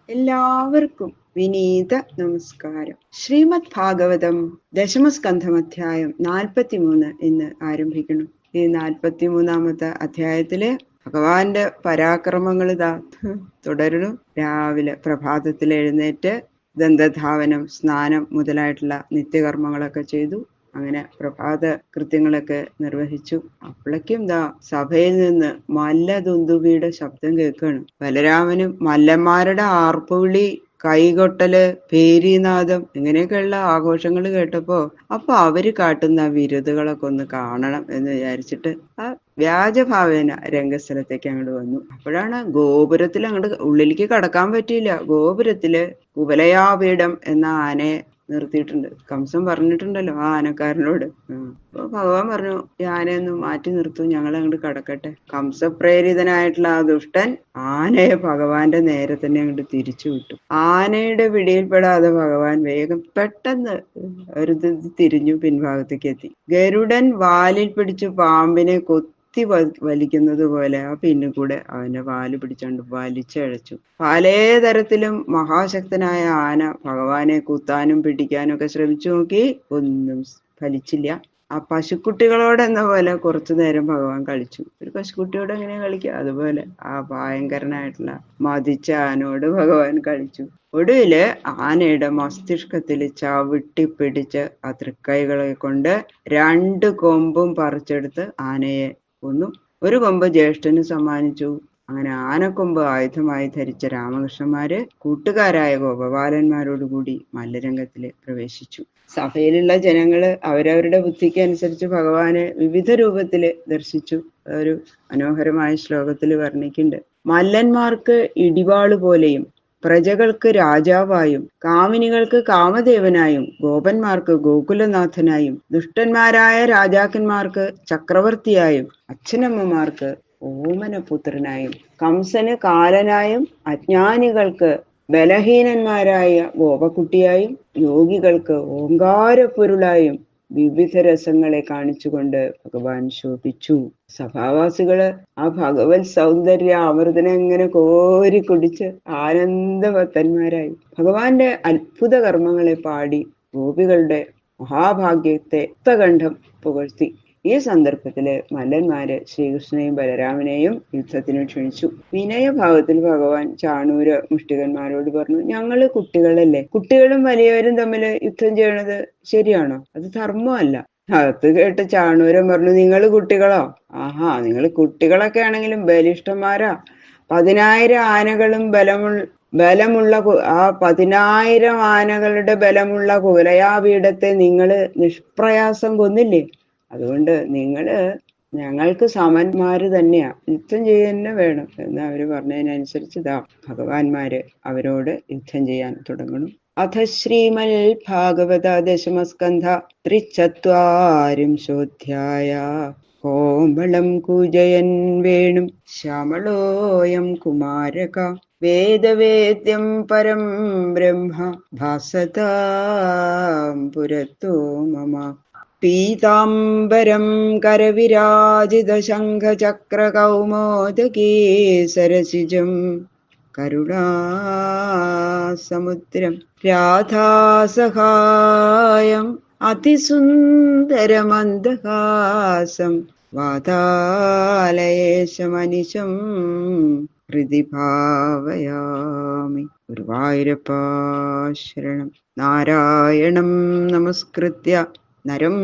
എല്ലാവർക്കും വിനീത നമസ്കാരം. ശ്രീമദ് ഭാഗവതം ദശമസ്കന്ധം അധ്യായം 43 ഇന്ന് ആരംഭിക്കണം. ഈ 43-ാമത്തെ അധ്യായത്തില് ഭഗവാന്റെ പരാക്രമങ്ങൾ ഇതാ തുടരുന്നു. രാവിലെ പ്രഭാതത്തിൽ എഴുന്നേറ്റ് ദന്തധാവനം, സ്നാനം മുതലായിട്ടുള്ള നിത്യകർമ്മങ്ങളൊക്കെ ചെയ്തു. അങ്ങനെ പ്രഭാത കൃത്യങ്ങളൊക്കെ നിർവഹിച്ചു. അപ്പോഴേക്കും സഭയിൽ നിന്ന് മല്ലതുന്തുവിയുടെ ശബ്ദം കേൾക്കുകയാണ്. ബലരാമനും മല്ലന്മാരുടെ ആർപ്പുവിളി, കൈകൊട്ടല്, പേരീനാദം ഇങ്ങനെയൊക്കെയുള്ള ആഘോഷങ്ങൾ കേട്ടപ്പോ അവര് കാട്ടുന്ന വിരുതുകളൊക്കെ ഒന്ന് കാണണം എന്ന് വിചാരിച്ചിട്ട് ആ വ്യാജഭാവേന രംഗസ്ഥലത്തേക്ക് അങ്ങോട്ട് വന്നു. അപ്പോഴാണ് ഗോപുരത്തിൽ അങ്ങോട്ട് ഉള്ളിലേക്ക് കടക്കാൻ പറ്റിയില്ല. ഗോപുരത്തില് കുവലയാപീഠം എന്ന ആനയെ നിർത്തിയിട്ടുണ്ട്. കംസൻ പറഞ്ഞിട്ടുണ്ടല്ലോ ആ ആനക്കാരനോട്. അപ്പൊ ഭഗവാൻ പറഞ്ഞു, ഈ ആനയൊന്ന് മാറ്റി നിർത്തൂ, ഞങ്ങൾ അങ്ങോട്ട് കടക്കട്ടെ. കംസപ്രേരിതനായിട്ടുള്ള ആ ദുഷ്ടൻ ആനയെ ഭഗവാന്റെ നേരെ തന്നെ അങ്ങോട്ട് തിരിച്ചു വിട്ടു. ആനയുടെ പിടിയിൽപ്പെടാതെ ഭഗവാൻ വേഗം പെട്ടെന്ന് ഒരു തിരിഞ്ഞു പിൻഭാഗത്തേക്ക് എത്തി. ഗരുഡൻ വാലിൽ പിടിച്ചു പാമ്പിനെ വലിക്കുന്നത് പോലെ ആ പിന്നിൽ കൂടെ അവന്റെ വാല് പിടിച്ചോണ്ട് വലിച്ചഴച്ചു. പലതരത്തിലും മഹാശക്തനായ ആന ഭഗവാനെ കുത്താനും പിടിക്കാനും ഒക്കെ ശ്രമിച്ചു നോക്കി. ഒന്നും ഫലിച്ചില്ല. ആ പശുക്കുട്ടികളോടെന്ന പോലെ കുറച്ചു നേരം ഭഗവാൻ കളിച്ചു. ഒരു പശുക്കുട്ടിയോട് എങ്ങനെ കളിക്കുക, അതുപോലെ ആ ഭയങ്കരനായിട്ടുള്ള മതിച്ച ആനയോട് ഭഗവാൻ കളിച്ചു. ഒടുവില് ആനയുടെ മസ്തിഷ്കത്തിൽ ചവിട്ടിപ്പിടിച്ച് ആ തൃക്കൈകളെ കൊണ്ട് 2 കൊമ്പും പറിച്ചെടുത്ത് ആനയെ കൊന്നു. ഒരു കൊമ്പ് ജ്യേഷ്ഠന് സമ്മാനിച്ചു. അങ്ങനെ ആനക്കൊമ്പ് ആയുധമായി ധരിച്ച രാമകൃഷ്ണന്മാര് കൂട്ടുകാരായ ഗോപബാലന്മാരോടുകൂടി മല്ലരംഗത്തില് പ്രവേശിച്ചു. സഭയിലുള്ള ജനങ്ങള് അവരവരുടെ ബുദ്ധിക്ക് അനുസരിച്ച് ഭഗവാനെ വിവിധ രൂപത്തില് ദർശിച്ചു. ഒരു മനോഹരമായ ശ്ലോകത്തിൽ വർണ്ണിക്കുന്നുണ്ട്. മല്ലന്മാർക്ക് ഇടിവാള് പോലെയും, പ്രജകൾക്ക് രാജാവായും, കാമിനികൾക്ക് കാമദേവനായും, ഗോപന്മാർക്ക് ഗോകുലനാഥനായും, ദുഷ്ടന്മാരായ രാജാക്കന്മാർക്ക് ചക്രവർത്തിയായും, അച്ഛനമ്മമാർക്ക് ഓമനപുത്രനായും, കംസന് കാലനായും, അജ്ഞാനികൾക്ക് ബലഹീനന്മാരായ ഗോപക്കുട്ടിയായും, യോഗികൾക്ക് ഓങ്കാരപ്പൊരുളായും വിവിധ രസങ്ങളെ കാണിച്ചുകൊണ്ട് ഭഗവാൻ ശോഭിച്ചു. സഭാവാസികള് ആ ഭഗവത് സൗന്ദര്യ അമൃതനെ ഇങ്ങനെ കോരി കുടിച്ച് ആനന്ദഭക്തന്മാരായി ഭഗവാന്റെ അത്ഭുത കർമ്മങ്ങളെ പാടി ഗോപികളുടെ മഹാഭാഗ്യത്തെ മുക്തകണ്ഠം പുകഴ്ത്തി. ഈ സന്ദർഭത്തില് മല്ലന്മാര് ശ്രീകൃഷ്ണനെയും ബലരാമനെയും യുദ്ധത്തിന് ക്ഷണിച്ചു. വിനയഭാവത്തിൽ ഭഗവാൻ ചാണൂര മുഷ്ടികന്മാരോട് പറഞ്ഞു, ഞങ്ങള് കുട്ടികളല്ലേ, കുട്ടികളും വലിയവരും തമ്മിൽ യുദ്ധം ചെയ്യണത് ശരിയാണോ? അത് ധർമ്മമല്ല. അത് കേട്ട് ചാണൂരൻ പറഞ്ഞു, നിങ്ങള് കുട്ടികളോ? ആഹാ, നിങ്ങൾ കുട്ടികളൊക്കെ ആണെങ്കിലും ബലിഷ്ഠന്മാരാ. 10,000 ആനകളും ബലമുള്ള ആ 10,000 ആനകളുടെ ബലമുള്ള കുവലയാപീഠത്തെ നിങ്ങള് നിഷ്പ്രയാസം കൊന്നില്ലേ? അതുകൊണ്ട് നിങ്ങള് ഞങ്ങൾക്ക് സമന്മാര് തന്നെയാ, യുദ്ധം ചെയ്യുക വേണം എന്ന് അവര് പറഞ്ഞതിനനുസരിച്ച് ഭഗവാന്മാര് അവരോട് യുദ്ധം ചെയ്യാൻ തുടങ്ങണം. അഥ ശ്രീമൽ ഭാഗവത ദശമസ്കന്ധ 43-ാധ്യായ. കോമളം കൂജയൻ വേണും ശ്യാമളോയം കുമാരക, വേദവേദ്യം പരം ബ്രഹ്മ ഭാസതാം പുരത്തോ മമ. പീതാംബരം കരവിരാജിത ശംഖചക്രകൗമോദകീ സരസിജം, കരുണാസമുദ്രം രാധാസഹായം, അതിസുന്ദരമന്ദഹാസം, വാതാലയേശമനിശം ഹൃദി ഭാവയാമി. ഗുരുവായൂരപ്പാ ശരണം. നാരായണം നമസ്കൃത്യ നരം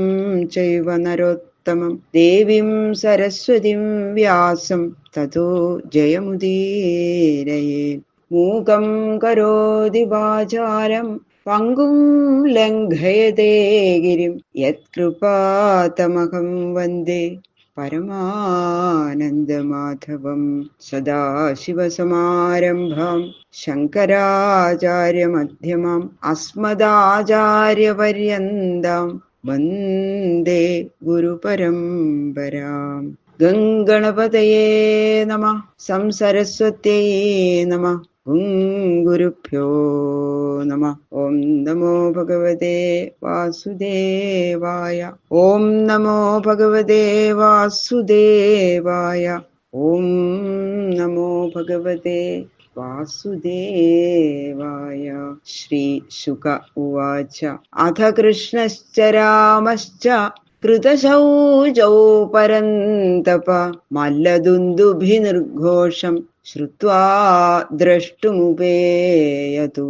ചൈവ നരോത്തമം ദേവീം സരസ്വതീം വ്യാസം തതോ ജയമുദീരയേ. മൂകം കരോതി വാചാലം പങ്കും ലംഘയതേ ഗിരിം, യത്കൃപാതമഹം വന്ദേ പരമാനന്ദമാധവം. സദാശിവസമാരംഭാം ശങ്കരാചാര്യമധ്യമാം അസ്മദാചാര്യപര്യന്താം വന്ദേ ഗുരുപരമ്പരാം. ഗംഗണപതയേ നമഃ. സംസരസ്വത്യൈ നമഃ. ഗുരുഭ്യോ നമഃ. ഓം നമോ ഭഗവതേ വാസുദേവായ. ഓം നമോ ഭഗവതേ വാസുദേവായ. ഓം നമോ ഭഗവതേ വാസുദേവായ. ശ്രീശുക ഉവാച. അഥ കൃഷ്ണശ്ച രാമശ്ച കൃതശൗചൗ പരന്തപ മല്ലദുന്ദുഭിനിർഘോഷം ശ്രുത്വാ ദ്രഷ്ടുമുപേയതു.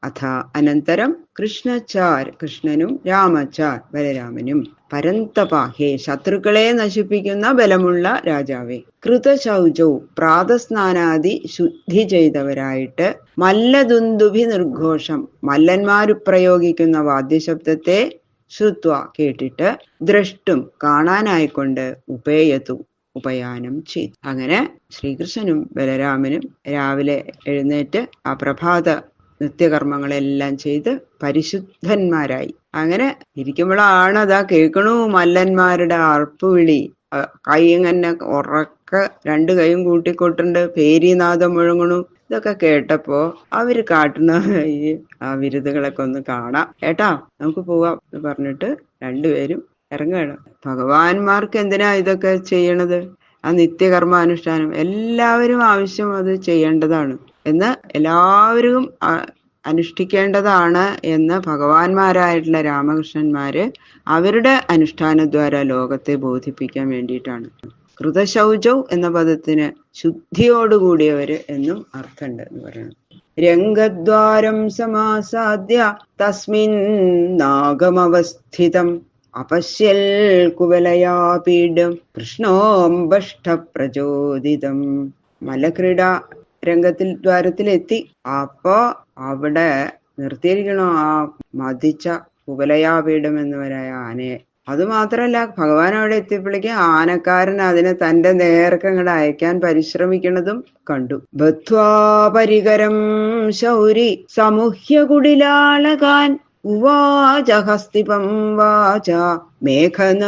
അഥ അനന്തരം കൃഷ്ണച്ചാർ കൃഷ്ണനും രാമച്ചാർ ബലരാമനും പരന്തപ ഹേ ശത്രുക്കളെ നശിപ്പിക്കുന്ന ബലമുള്ള രാജാവേ, കൃതശൗചൗ പ്രാതസ്നാനാദി ശുദ്ധി ചെയ്തവരായിട്ട് മല്ലദുന്ദുഭി നിർഘോഷം മല്ലന്മാരു പ്രയോഗിക്കുന്ന വാദ്യശബ്ദത്തെ ശ്രുത്വ കേട്ടിട്ട് ദ്രഷ്ടും കാണാനായിക്കൊണ്ട് ഉപേയതു ഉപയാനം ചെയ്തു. അങ്ങനെ ശ്രീകൃഷ്ണനും ബലരാമനും രാവിലെ എഴുന്നേറ്റ് ആ പ്രഭാത നിത്യകർമ്മങ്ങളെല്ലാം ചെയ്ത് പരിശുദ്ധന്മാരായി. അങ്ങനെ ഇരിക്കുമ്പോഴാണ് അതാ കേൾക്കണു മല്ലന്മാരുടെ അർപ്പുവിളി. കൈ ഇങ്ങനെ ഉറക്ക രണ്ട് കൈയും കൂട്ടിക്കൊട്ടുണ്ട് പേരിനാദം മുഴങ്ങണു. ഇതൊക്കെ കേട്ടപ്പോ അവര് കാട്ടുന്ന ഈ ആ വിരുതുകളൊക്കെ ഒന്ന് കാണാം, ഏട്ടാ നമുക്ക് പോവാം എന്ന് പറഞ്ഞിട്ട് രണ്ടുപേരും ഇറങ്ങുകയാണ്. ഭഗവാന്മാർക്ക് എന്തിനാ ഇതൊക്കെ ചെയ്യണത്? ആ നിത്യകർമാനുഷ്ഠാനം എല്ലാവരും ആവശ്യം അത് ചെയ്യേണ്ടതാണ് എന്ന്, എല്ലാവരും അനുഷ്ഠിക്കേണ്ടതാണ് എന്ന് ഭഗവാന്മാരായിട്ടുള്ള രാമകൃഷ്ണന്മാര് അവരുടെ അനുഷ്ഠാനദ്വാര ലോകത്തെ ബോധിപ്പിക്കാൻ വേണ്ടിയിട്ടാണ്. കൃതശൗചൗ എന്ന പദത്തിന് ശുദ്ധിയോടുകൂടിയവര് എന്നും അർത്ഥമുണ്ട് എന്ന് പറയണം. രംഗദ്വാരം സമാസാദ്യ തസ്മിൻ നാഗമവസ്ഥിതം അപശ്യൽ കുവലയാപീഠം കൃഷ്ണോംബഷ്ട പ്രചോദിതം. മലക്രീഡ രംഗത്തിൽ ദ്വാരത്തിലെത്തി. അപ്പോ അവിടെ നിർത്തിയിരിക്കണോ ആ മതിച്ച കുവലയാപീഠം എന്നിവരായ ആനയെ. അതുമാത്രല്ല, ഭഗവാൻ അവിടെ എത്തിയപ്പോഴേക്കും ആനക്കാരൻ അതിനെ തന്റെ നേർക്ക് അങ്ങോട്ട് അയക്കാൻ പരിശ്രമിക്കുന്നതും കണ്ടു. ബദ്ധ്വാ പരികരം ശൗരി സമുഹ്യ കുടിലാളകാൻ ഉവാച ഹസ്തിപം വാച മേഘനാദഗഭീരയാ.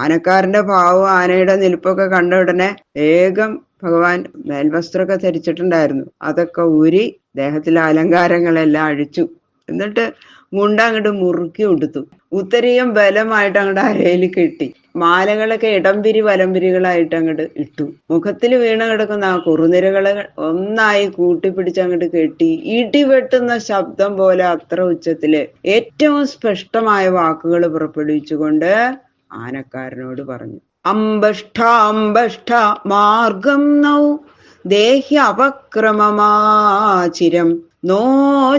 ആനക്കാരന്റെ ഭാവം ആനയുടെ നിൽപ്പൊക്കെ കണ്ട ഉടനെ വേഗം ഭഗവാൻ മേൽവസ്ത്രമൊക്കെ ധരിച്ചിട്ടുണ്ടായിരുന്നു, അതൊക്കെ ഊരി ദേഹത്തിലെ അലങ്കാരങ്ങളെല്ലാം അഴിച്ചു. എന്നിട്ട് മുണ്ട അങ്ങോട്ട് മുറുക്കി ഉടുത്തു. ഉത്തരീയം ബലമായിട്ട് അങ്ങോട്ട് അരയിൽ കെട്ടി. മാലകളൊക്കെ ഇടംപിരി വലംപിരികളായിട്ട് അങ്ങോട്ട് ഇട്ടു. മുഖത്തിൽ വീണ് കിടക്കുന്ന ആ കുറുനിരകളെ ഒന്നായി കൂട്ടിപ്പിടിച്ച് അങ്ങോട്ട് കെട്ടി. ഇടിവെട്ടുന്ന ശബ്ദം പോലെ അത്ര ഉച്ചത്തില് ഏറ്റവും സ്പഷ്ടമായ വാക്കുകൾ പുറപ്പെടുവിച്ചുകൊണ്ട് ആനക്കാരനോട് പറഞ്ഞു. അംബഷ്ഠ അംബഷ്ഠ മാർഗം നൗ ദേഹ്യ അപക്രമമാചിരം നോ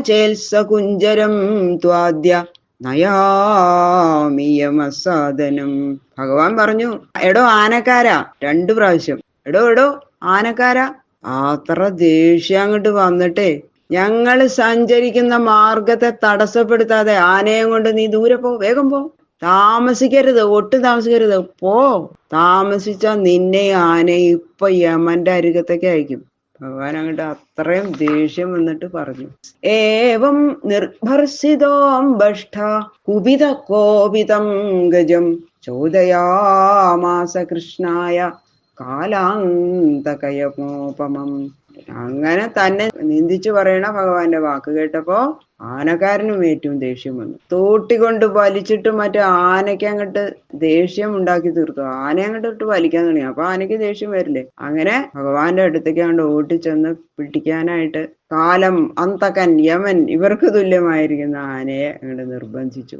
ചേത്സകുഞ്ചരം ത്വാദ്യ നയാമിയമസാദനം. ഭഗവാൻ പറഞ്ഞു, എടോ ആനക്കാരാ, 2 പ്രാവശ്യം എടോ ആനക്കാരാ. അത്ര ദേഷ്യം അങ്ങോട്ട് വന്നിട്ടേ ഞങ്ങള് സഞ്ചരിക്കുന്ന മാർഗത്തെ തടസ്സപ്പെടുത്താതെ ആനയും കൊണ്ട് നീ ദൂരെ പോ, വേഗം പോ, താമസിക്കരുത്, ഒട്ടും താമസിക്കരുത്, പോ. താമസിച്ച നിന്നെ ആനയെ ഇപ്പൊ യമന്റെ അരികത്തേക്ക് അയക്കും. ഭഗവാൻ അങ്ങോട്ട് അത്രയും ദേഷ്യം വന്നിട്ട് പറഞ്ഞു. ഏവം നിർഭർസിതോംബഷ്ഠ കുപിത കോപിതം ഗജം ചോദയാമാസ കൃഷ്ണായ കാലാന്തകയമോപമം. അങ്ങനെ തന്നെ നിന്ദിച്ചു പറയണ ഭഗവാന്റെ വാക്ക് കേട്ടപ്പോ ആനക്കാരനും ഏറ്റവും ദേഷ്യം വന്നു. തോട്ടിക്കൊണ്ട് വലിച്ചിട്ട് മറ്റേ ആനയ്ക്ക് അങ്ങോട്ട് ദേഷ്യം ഉണ്ടാക്കി തീർത്തു. ആനയെ അങ്ങോട്ട് ഇട്ട് വലിക്കാൻ തുടങ്ങി. അപ്പൊ ആനയ്ക്ക് ദേഷ്യം വരില്ലേ? അങ്ങനെ ഭഗവാന്റെ അടുത്തേക്ക് അങ്ങോട്ട് ഓട്ടിച്ചെന്ന് പിടിക്കാനായിട്ട് കാലം അന്തകൻ യമൻ ഇവർക്ക് തുല്യമായിരിക്കുന്ന ആനയെ അങ്ങോട്ട് നിർബന്ധിച്ചു.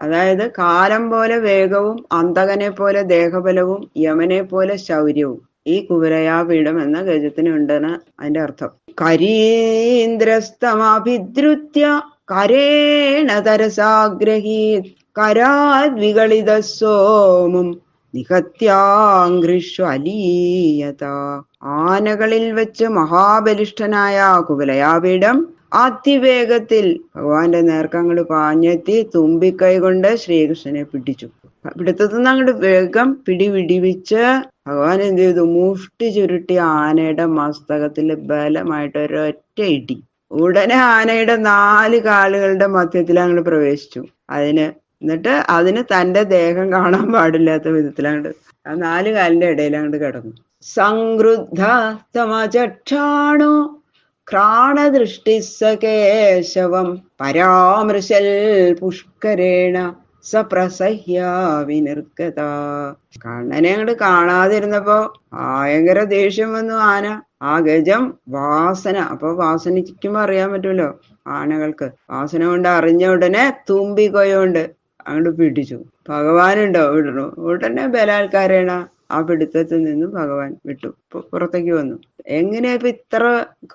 അതായത് കാലം പോലെ വേഗവും അന്തകനെ പോലെ ദേഹബലവും യമനെ പോലെ ശൗര്യവും ഈ കുവലയാപീഠം എന്ന ഗജത്തിന് ഉണ്ടെന്ന് അതിന്റെ അർത്ഥം. കരീന്ദ്രസ്തമഭിദ്രുത്യ കരേണ തരസാഗ്രഹീത് കരാദ്വികളിത സോമും നിഹത്യാഘ്രിഷ്വലീയത. ആനകളിൽ വെച്ച് മഹാബലിഷ്ഠനായ കുവലയാപീഠം അതിവേഗത്തിൽ ഭഗവാന്റെ നേർക്കങ്ങോട്ട് പാഞ്ഞെത്തി തുമ്പിക്കൈ കൊണ്ട് ശ്രീകൃഷ്ണനെ പിടിച്ചു. പിടുത്തത്തിൽ നിന്ന് അങ്ങോട്ട് വേഗം പിടിവിടിവിച്ച് ഭഗവാൻ എന്ത് ചെയ്തു? മുഷ്ടി ചുരുട്ടി ആനയുടെ മസ്തകത്തില് ബലമായിട്ട് ഒരൊറ്റ ഇടി. ഉടനെ ആനയുടെ 4 കാലുകളുടെ മധ്യത്തിൽ അങ്ങോട്ട് പ്രവേശിച്ചു. എന്നിട്ട് അതിന് തന്റെ ദേഹം കാണാൻ പാടില്ലാത്ത വിധത്തിൽ അങ്ങോട്ട് ആ 4 കാലിന്റെ ഇടയിൽ അങ്ങോട്ട് കിടന്നു. സംക്രുദ്ധ സമചക്ഷാണോ ഘ്രാണദൃഷ്ടി സ കേശവം പരാമൃശൽ പുഷ്കരേണ സപ്രസഹ്യ വിനിർഗത. കണ്ണനെ അങ്ങോട്ട് കാണാതിരുന്നപ്പോ ഭയങ്കര ദേഷ്യം വന്നു ആന. ആ ഗജം വാസന, അപ്പൊ വാസനിക്കുമ്പോ അറിയാൻ പറ്റുമല്ലോ ആനകൾക്ക്, വാസന കൊണ്ട് അറിഞ്ഞ ഉടനെ തുമ്പിക്കൊയോണ്ട് അങ്ങോട്ട് പിടിച്ചു. ഭഗവാനുണ്ടോ വിടണു, ഉടനെ ബലാത്കാരേണ ആ പിടുത്തത്തിൽ നിന്നും ഭഗവാൻ വിട്ടു, പുറത്തേക്ക് വന്നു. എങ്ങനെയാ ഇപ്പൊ ഇത്ര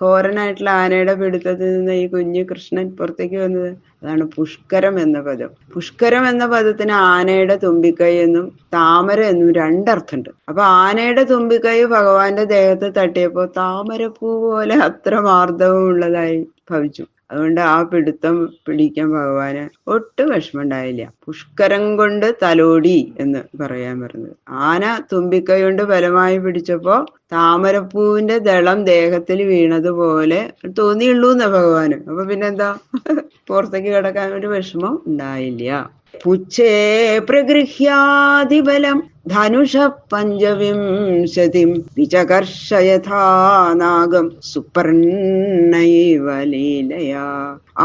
ഘോരനായിട്ടുള്ള ആനയുടെ പിടുത്തത്തിൽ നിന്ന് ഈ കുഞ്ഞു കൃഷ്ണൻ പുറത്തേക്ക് വന്നത്? അതാണ് പുഷ്കരം എന്ന പദം. പുഷ്കരം എന്ന പദത്തിന് ആനയുടെ തുമ്പിക്കൈ എന്നും താമര എന്നും രണ്ടർത്ഥമുണ്ട്. അപ്പൊ ആനയുടെ തുമ്പിക്കൈ ഭഗവാന്റെ ദേഹത്ത് തട്ടിയപ്പോ താമരപ്പൂ പോലെ അത്ര മാർദ്ദവം ഉള്ളതായി ഭവിച്ചു. അതുകൊണ്ട് ആ പിടുത്തം പിടിക്കാൻ ഭഗവാന് ഒട്ടും വിഷമമുണ്ടായില്ല. പുഷ്കരം കൊണ്ട് തലോടി എന്ന് പറയാൻ പറഞ്ഞത്. ആന തുമ്പിക്കൈ കൊണ്ട് ബലമായി പിടിച്ചപ്പോ താമരപ്പൂവിന്റെ ദളം ദേഹത്തിൽ വീണതുപോലെ തോന്നിയുള്ളൂ എന്നാ ഭഗവാന്. അപ്പൊ പിന്നെന്താ, പുറത്തേക്ക് കിടക്കാൻ ഒരു വിഷമം ഉണ്ടായില്ല. പുച്ഛേ പ്രഗൃഹ്യാതിബലം ധനുഷ പഞ്ചവിംശതിം വിചകർഷയഥാ നാഗം സുപർണൈവ ലീലയാ.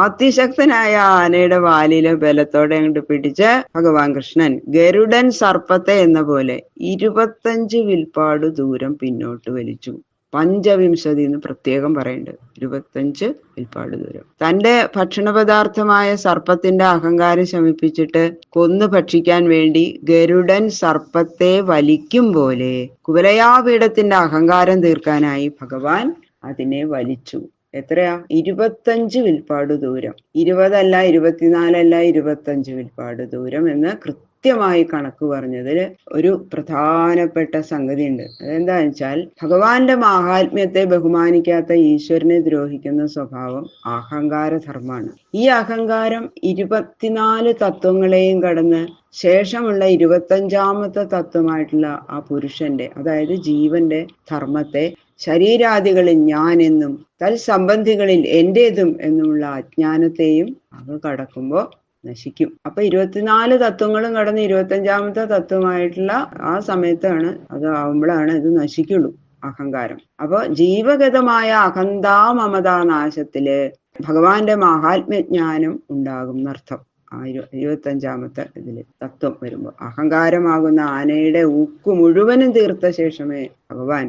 അതിശക്തനായ ആനയുടെ വാലിലെ ബലത്തോടെ അങ്ങോട്ട് പിടിച്ച് ഭഗവാൻ കൃഷ്ണൻ ഗരുഡൻ സർപ്പത്തെ എന്ന പോലെ 25 വിൽപ്പാട് ദൂരം പിന്നോട്ട് വലിച്ചു. പഞ്ചവിംശതി എന്ന് പ്രത്യേകം പറയുന്നുണ്ട്. 25 വിൽപ്പാട് ദൂരം. തന്റെ ഭക്ഷണപദാർത്ഥമായ സർപ്പത്തിന്റെ അഹങ്കാരം ശമിപ്പിച്ചിട്ട് കൊന്നു ഭക്ഷിക്കാൻ വേണ്ടി ഗരുഡൻ സർപ്പത്തെ വലിക്കും പോലെ കുവലയാപീഠത്തിന്റെ അഹങ്കാരം തീർക്കാനായി ഭഗവാൻ അതിനെ വലിച്ചു. എത്രയാ? 25 വിൽപ്പാട് ദൂരം. 20 അല്ല, 24 അല്ല, 25 വിൽപ്പാട് ദൂരം എന്ന് കൃത്യമായി കണക്ക് പറഞ്ഞതിൽ ഒരു പ്രധാനപ്പെട്ട സംഗതി ഉണ്ട്. അതെന്താന്ന് വെച്ചാൽ, ഭഗവാന്റെ മാഹാത്മ്യത്തെ ബഹുമാനിക്കാത്ത ഈശ്വരനെ ദ്രോഹിക്കുന്ന സ്വഭാവം അഹങ്കാരധർമ്മമാണ്. ഈ അഹങ്കാരം 24 തത്വങ്ങളെയും കടന്ന് ശേഷമുള്ള 25ാമത്തെ തത്വമായിട്ടുള്ള ആ പുരുഷന്റെ, അതായത് ജീവന്റെ ധർമ്മത്തെ ശരീരാദികളിൽ ഞാനെന്നും തൽസംബന്ധികളിൽ എന്റേതും എന്നുമുള്ള അജ്ഞാനത്തെയും അത് കടക്കുമ്പോ നശിക്കും. അപ്പൊ 24 തത്വങ്ങളും കടന്ന് 25ാമത്തെ തത്വമായിട്ടുള്ള ആ സമയത്താണ്, അത് ആവുമ്പോഴാണ് ഇത് നശിക്കുള്ളൂ, അഹങ്കാരം. അപ്പൊ ജീവഗതമായ അഹന്താ മമതാ നാശത്തില് ഭഗവാന്റെ മഹാത്മ്യജ്ഞാനം ഉണ്ടാകും എന്നർത്ഥം. ആ 25ാമത്തെ ഇതില് തത്വം വരുമ്പോ അഹങ്കാരമാകുന്ന ആനയുടെ ഊക്ക് മുഴുവനും തീർത്ത ശേഷമേ ഭഗവാൻ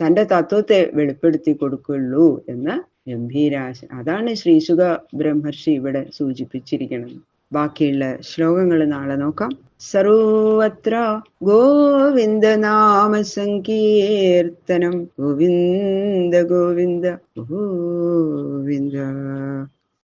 തന്റെ തത്വത്തെ വെളിപ്പെടുത്തി കൊടുക്കുള്ളൂ എന്ന് ഗംഭീരാശ. അതാണ് ശ്രീശുക ബ്രഹ്മർഷി ഇവിടെ സൂചിപ്പിച്ചിരിക്കുന്നത്. ബാക്കിയുള്ള ശ്ലോകങ്ങൾ നാളെ നോക്കാം. സർവത്ര ഗോവിന്ദ നാമ സങ്കീർത്തനം. ഗോവിന്ദ ഗോവിന്ദ ഗോവിന്ദ.